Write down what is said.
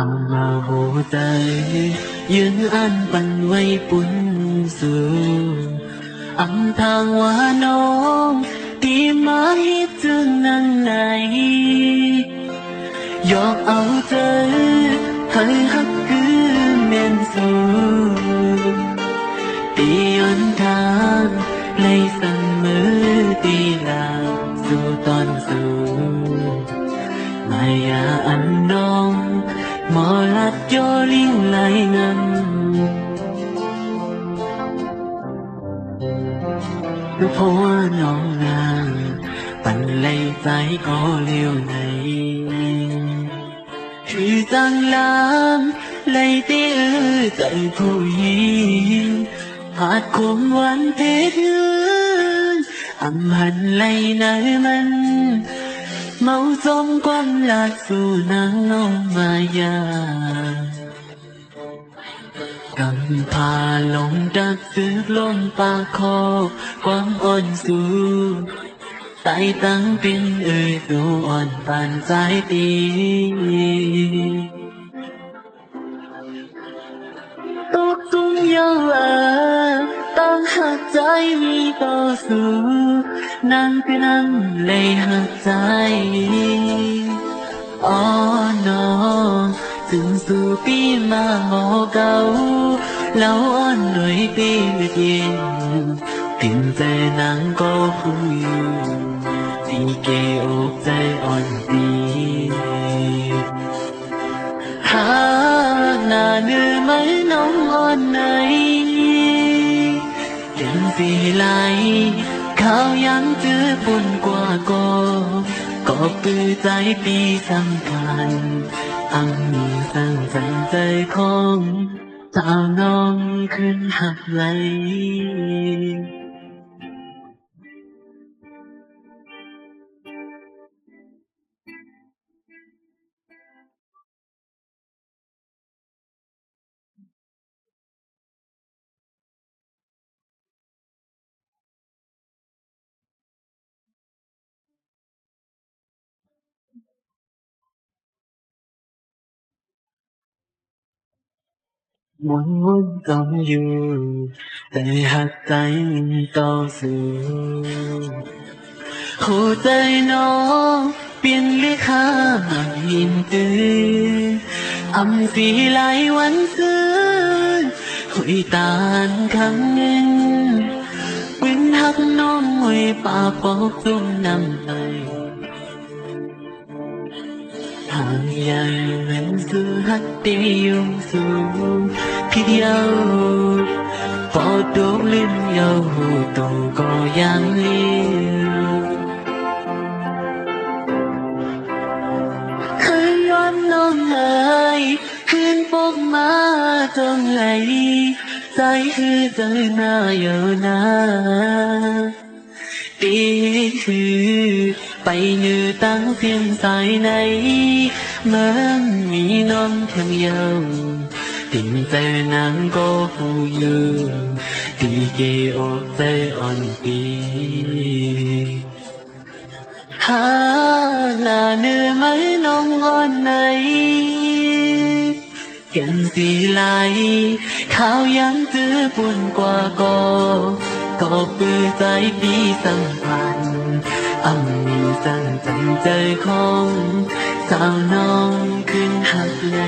mà hồ tây những an bằng quay bún dù thang hoa nông tìm má hít thương năng này giọt áo tới hơi hắt cứ men dù đi ơn thang lấy sân mơ đi làm dù toàn dù mai ăn nông mò lát cho liên lại ngân cứ phố nông nàngปั่นlấy trái có liều nàyคือจังลามlấy tia tận thôi hạt khônวันเพชรหันlấy nơiมันเมาจมความรักสู่นางน้องมายากำพาลงดักซึกลมปากคอความอ่อนสูใต้ตั้งเป็นสู่อ่อนปานสายตีตกตุ้งเยาตั้งหักใจมีต่อสู้นั่งคือนั่งเลยหักใจอ๋อน้องถึงสู่ปีมาหอเก่าแล้วอ่อนหน่วยปีเย็นติ่มใจนางก็ผู้อยู่ตีเกอกใจอ่อนดีหาหน้าเนื้อไหมน้องอ่อนไหนเห็นสีไหลเขายังจื้อปุ่นกว่าก็ปื้อใจปีสำคัญมีตั้งใจใจของสาวน้องขึ้นหักไหลวนจมอยู่แต่หักใจต่อสู้หัวใจน้องเปลี่ยนเลขาหินตื่นสีไหลวันซื้อหุยตานครั้งหนึ่งวินหักน้องหุยป่าปอกตุ้มน้ำใจทางยังเป็นสู้หักตียุงสูงพี่เดียวพอดูลิ้นยาวหูโตก็ยังเลี้ยวเคยย้อนน้องเอ๋ยคืนพบมาจงไหลใจคือเจอหน้าเยานาดีคือไปยือตั้งเพียงสายในเหมือนมีน้องเพียงเยาติ่งใจนางก็ผู้ยืนตีเกอกใจอ่อนปีหาหน้าเนื้อไหมน้องอ่อนไหนเขียนสีไหลข้าวยังจื้อปุ่นกว่าก็ปื้อใจปีสัมพันธ์มีสั่งจังใจของสาวน้องขึ้นหักไหล